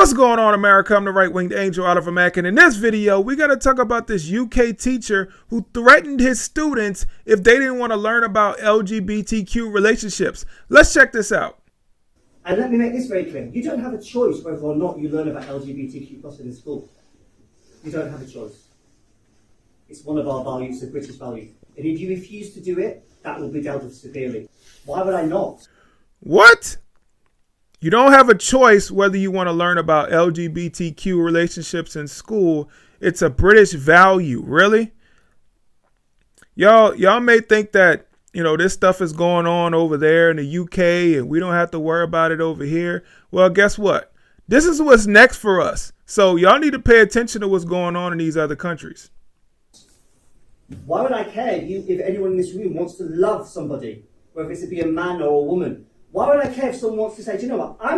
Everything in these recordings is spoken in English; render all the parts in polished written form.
What's going on, America? I'm the right-winged angel out of America. And in this video, we got to talk about this UK teacher who threatened his students if they didn't want to learn about LGBTQ relationships. Let's check this out. And let me make this very clear. You don't have a choice whether or not you learn about LGBTQ+ in school. You don't have a choice. It's one of our values, the British value. And if you refuse to do it, that will be dealt with severely. Why would I not? What? You don't have a choice whether you want to learn about LGBTQ relationships in school. It's a British value. Really? Y'all may think that, this stuff is going on over there in the UK and we don't have to worry about it over here. Well, guess what? This is what's next for us. So y'all need to pay attention to what's going on in these other countries. Why would I care if anyone in this room wants to love somebody, whether it's to be a man or a woman? Why would I care if someone wants to say, do you know what, I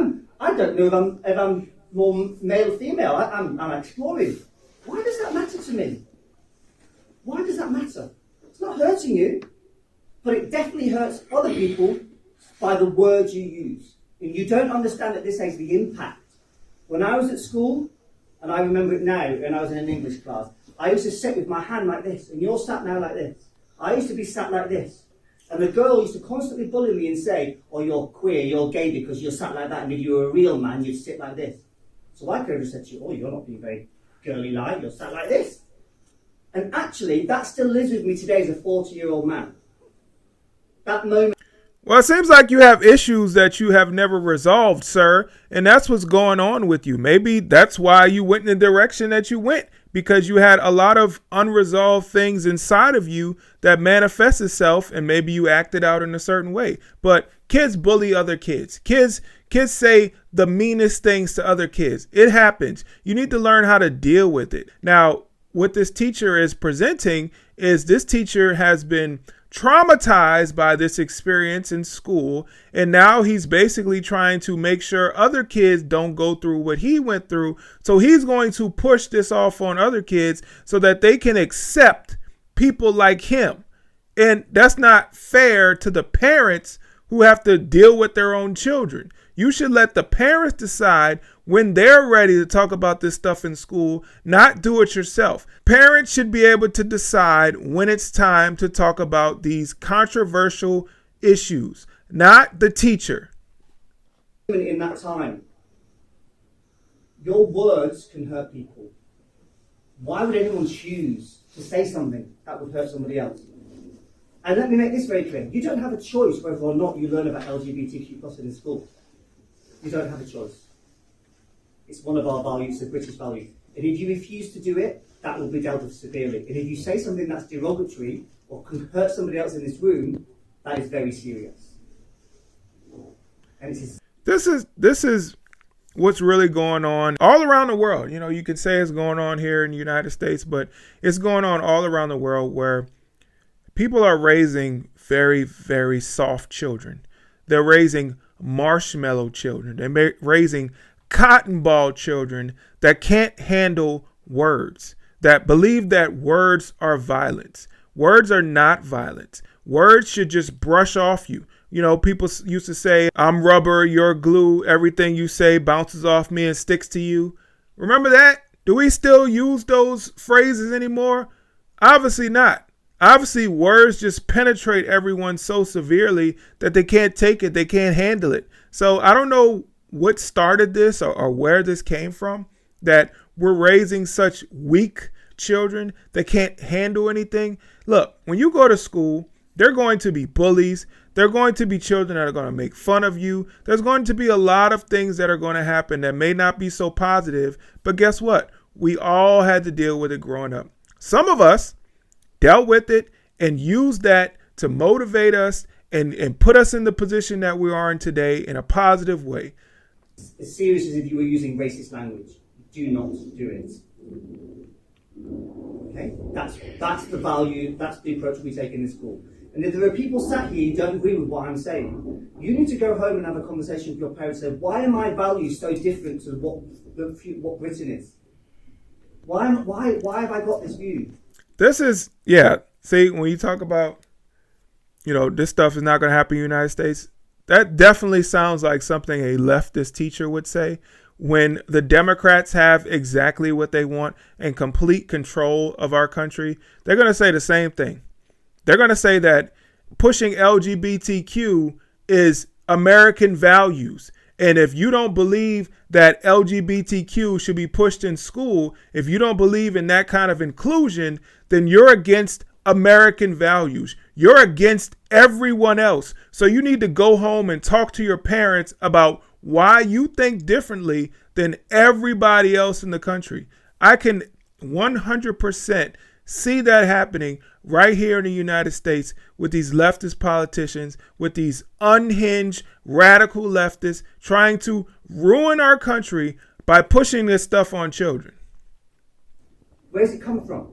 don't know if I'm more male or female, I'm exploring. Why does that matter to me? Why does that matter? It's not hurting you, but it definitely hurts other people by the words you use. And you don't understand at this age the impact. When I was at school, and I remember it now, when I was in an English class, I used to sit with my hand like this, and you're sat now like this. I used to be sat like this. And the girl used to constantly bully me and say, oh, you're queer, you're gay because you're sat like that, and if you were a real man, you'd sit like this. So I could have said to you, oh, you're not being very girly-like, you're sat like this. And actually, that still lives with me today as a 40-year-old man. That moment. Well, it seems like you have issues that you have never resolved, sir. And that's what's going on with you. Maybe that's why you went in the direction that you went, because you had a lot of unresolved things inside of you that manifest itself, and maybe you acted out in a certain way. But kids bully other kids. Kids say the meanest things to other kids. It happens. You need to learn how to deal with it. Now, what this teacher is presenting is this teacher has been traumatized by this experience in school, and now he's basically trying to make sure other kids don't go through what he went through. So he's going to push this off on other kids so that they can accept people like him. And that's not fair to the parents who have to deal with their own children. You should let the parents decide when they're ready to talk about this stuff in school, not do it yourself. Parents should be able to decide when it's time to talk about these controversial issues, not the teacher. In that time, your words can hurt people. Why would anyone choose to say something that would hurt somebody else? And let me make this very clear. You don't have a choice whether or not you learn about LGBTQ+ in school. You don't have a choice. It's one of our values, the British value. And if you refuse to do it, that will be dealt with severely. And if you say something that's derogatory or can hurt somebody else in this room, that is very serious. And This is what's really going on all around the world. You could say it's going on here in the United States, but it's going on all around the world where people are raising very, very soft children. They're raising marshmallow children. They're raising cotton ball children that can't handle words, that believe that words are violence. Words are not violence. Words should just brush off you. People used to say, I'm rubber, you're glue. Everything you say bounces off me and sticks to you. Remember that? Do we still use those phrases anymore? Obviously not. Obviously, words just penetrate everyone so severely that they can't take it. They can't handle it. So I don't know what started this or where this came from, that we're raising such weak children that can't handle anything. Look, when you go to school, they're going to be bullies. They're going to be children that are going to make fun of you. There's going to be a lot of things that are going to happen that may not be so positive. But guess what? We all had to deal with it growing up. Some of us dealt with it and used that to motivate us and put us in the position that we are in today in a positive way. As serious as if you were using racist language, do not do it. Okay? That's the value, that's the approach we take in this school. And if there are people sat here who don't agree with what I'm saying, you need to go home and have a conversation with your parents and say, why are my values so different to what Britain is? Why have I got this view? This is, see, when you talk about, this stuff is not going to happen in the United States, that definitely sounds like something a leftist teacher would say, when the Democrats have exactly what they want and complete control of our country, they're going to say the same thing. They're going to say that pushing LGBTQ is American values. And if you don't believe that LGBTQ should be pushed in school, if you don't believe in that kind of inclusion, then you're against American values. You're against everyone else. So you need to go home and talk to your parents about why you think differently than everybody else in the country. I can 100% see that happening right here in the United States with these leftist politicians, with these unhinged radical leftists trying to ruin our country by pushing this stuff on children. Where's it come from?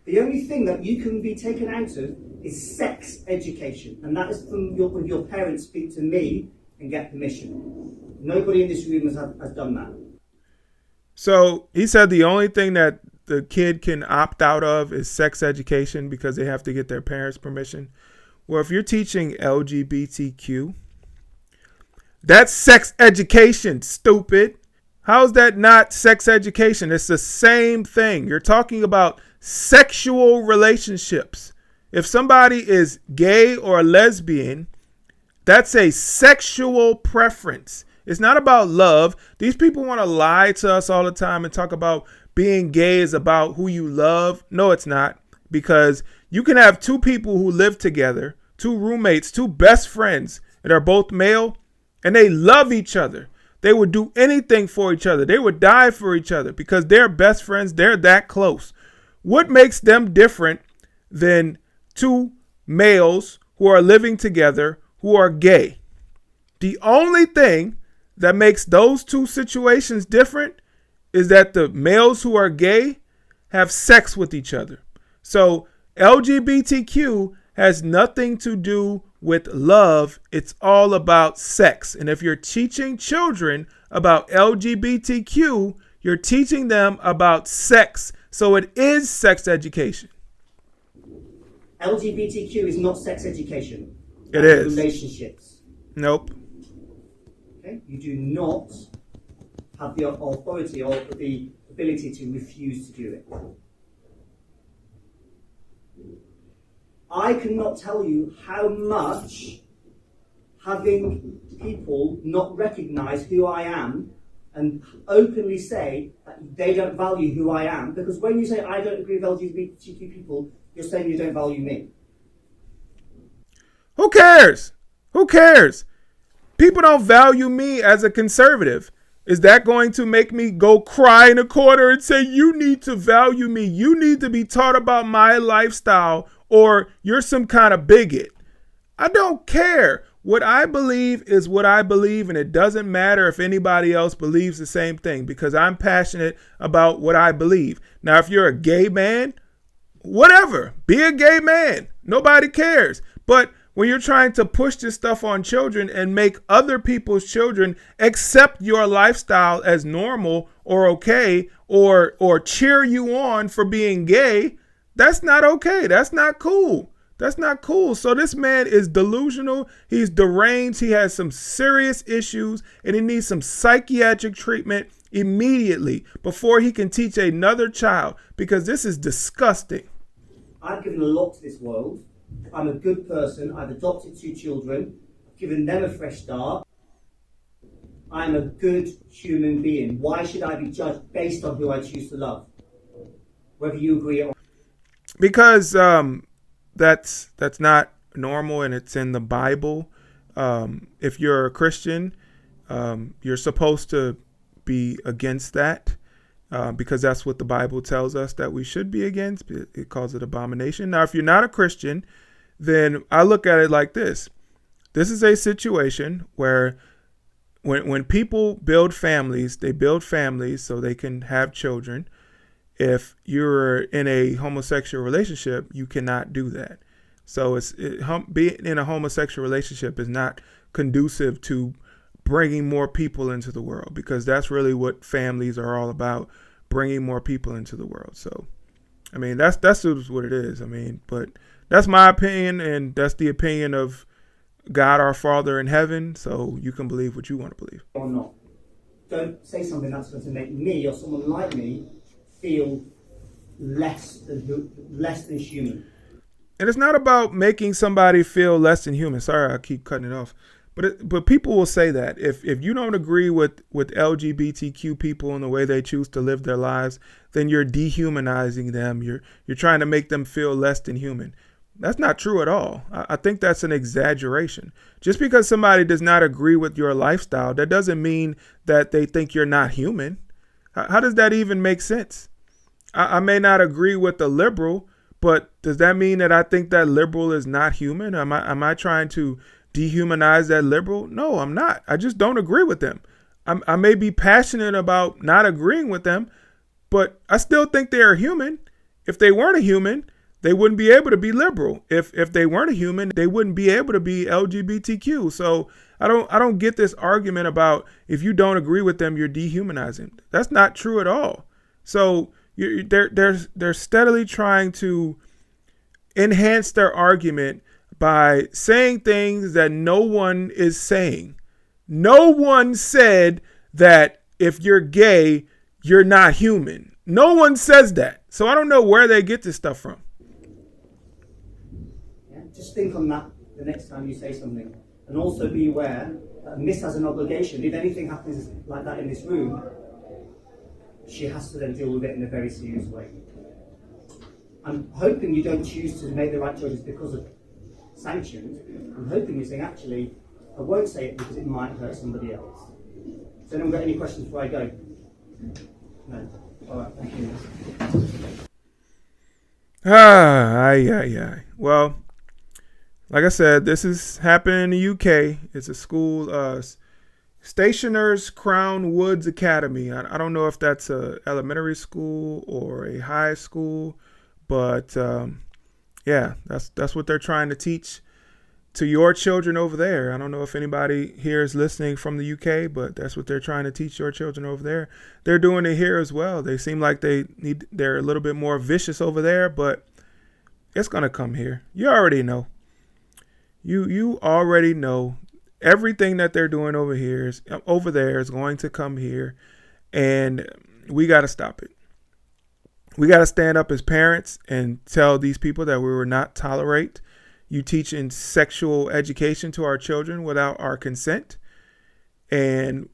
The only thing that you can be taken out of is sex education. And that is from when your parents speak to me and get permission. Nobody in this room has done that. So he said the only thing that the kid can opt out of is sex education because they have to get their parents' permission. Well, if you're teaching LGBTQ, that's sex education, stupid. How's that not sex education? It's the same thing. You're talking about sexual relationships. If somebody is gay or a lesbian, that's a sexual preference. It's not about love. These people want to lie to us all the time and talk about being gay is about who you love. No, it's not. Because you can have two people who live together, two roommates, two best friends, and are both male, and they love each other. They would do anything for each other. They would die for each other because they're best friends. They're that close. What makes them different than two males who are living together who are gay? The only thing that makes those two situations different is that the males who are gay have sex with each other. So LGBTQ has nothing to do with love. It's all about sex. And if you're teaching children about LGBTQ, you're teaching them about sex. So it is sex education. LGBTQ is not sex education. It is. Relationships. Nope. Okay? You do not have the authority or the ability to refuse to do it. I cannot tell you how much having people not recognize who I am and openly say that they don't value who I am, because when you say I don't agree with LGBTQ people, you're saying you don't value me. Who cares? Who cares? People don't value me as a conservative. Is that going to make me go cry in a corner and say, you need to value me? You need to be taught about my lifestyle, or you're some kind of bigot? I don't care. What I believe is what I believe, and it doesn't matter if anybody else believes the same thing, because I'm passionate about what I believe. Now, if you're a gay man, whatever, be a gay man. Nobody cares. But when you're trying to push this stuff on children and make other people's children accept your lifestyle as normal or okay, or cheer you on for being gay, that's not okay. That's not cool. That's not cool. So this man is delusional. He's deranged. He has some serious issues, and he needs some psychiatric treatment immediately before he can teach another child, because this is disgusting. I've given a lot to this world. I'm a good person. I've adopted 2 children. I've given them a fresh start. I'm a good human being. Why should I be judged based on who I choose to love? Whether you agree or not. Because that's not normal, and it's in the Bible. If you're a Christian, you're supposed to be against that, because that's what the Bible tells us that we should be against. It calls it abomination. Now, if you're not a Christian, then I look at it like this. This is a situation where when people build families, they build families so they can have children. If you're in a homosexual relationship, you cannot do that. So being in a homosexual relationship is not conducive to bringing more people into the world, because that's really what families are all about, bringing more people into the world. So, I mean, that's what it is. I mean, but that's my opinion, and that's the opinion of God our Father in heaven, so you can believe what you want to believe. Or not. Don't say something that's going to make me or someone like me feel less than human. And it's not about making somebody feel less than human. Sorry, I keep cutting it off. But people will say that if you don't agree with LGBTQ people and the way they choose to live their lives, then you're dehumanizing them. You're trying to make them feel less than human. That's not true at all. I think that's an exaggeration. Just because somebody does not agree with your lifestyle, that doesn't mean that they think you're not human. How does that even make sense? I may not agree with the liberal, but does that mean that I think that liberal is not human? Am I trying to dehumanize that liberal? No, I'm not. I just don't agree with them. I may be passionate about not agreeing with them, but I still think they are human. If they weren't a human, they wouldn't be able to be liberal. If they weren't a human, they wouldn't be able to be LGBTQ. So I don't get this argument about if you don't agree with them, you're dehumanizing. That's not true at all. So they're steadily trying to enhance their argument by saying things that no one is saying. No one said that if you're gay, you're not human. No one says that. So I don't know where they get this stuff from. Yeah, just think on that the next time you say something. And also be aware that Miss has an obligation. If anything happens like that in this room, she has to then deal with it in a very serious way. I'm hoping you don't choose to make the right choices because of sanctions. I'm hoping you're saying, actually, I won't say it because it might hurt somebody else. Has anyone got any questions before I go? No? All right, thank you. Well, like I said, this is happening in the UK. It's a school, Stationers Crown Woods Academy. I don't know if that's a elementary school or a high school, but yeah, that's what they're trying to teach to your children over there. I don't know if anybody here is listening from the UK, but that's what they're trying to teach your children over there. They're doing it here as well. They seem like they're a little bit more vicious over there, but it's gonna come here. You already know. You already know everything that they're doing over there is going to come here, and we got to stop it. We got to stand up as parents and tell these people that we will not tolerate you teaching sexual education to our children without our consent, and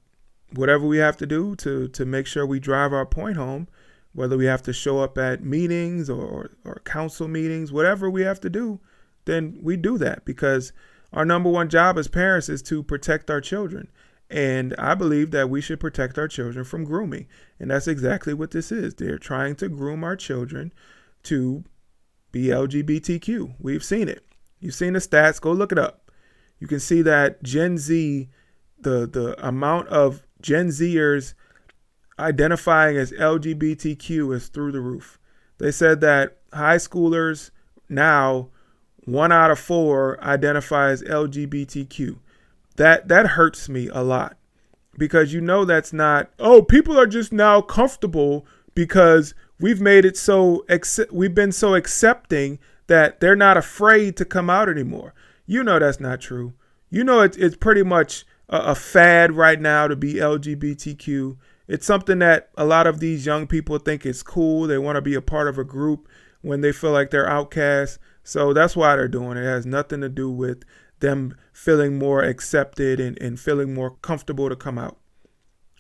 whatever we have to do to make sure we drive our point home, whether we have to show up at meetings or council meetings, whatever we have to do, then we do that, because our number one job as parents is to protect our children. And I believe that we should protect our children from grooming. And that's exactly what this is. They're trying to groom our children to be LGBTQ. We've seen it. You've seen the stats. Go look it up. You can see that Gen Z, the amount of Gen Zers identifying as LGBTQ is through the roof. They said that high schoolers now, 1 out of 4 identify as LGBTQ. That hurts me a lot, because that's not, people are just now comfortable because we've made it so, we've been so accepting that they're not afraid to come out anymore. That's not true. It's pretty much a fad right now to be LGBTQ. It's something that a lot of these young people think is cool. They want to be a part of a group when they feel like they're outcasts. So that's why they're doing it. It has nothing to do with them feeling more accepted and feeling more comfortable to come out.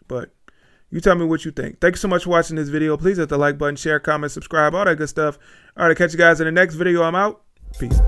But you tell me what you think. Thank you so much for watching this video. Please hit the like button, share, comment, subscribe, all that good stuff. All right, I'll catch you guys in the next video. I'm out. Peace.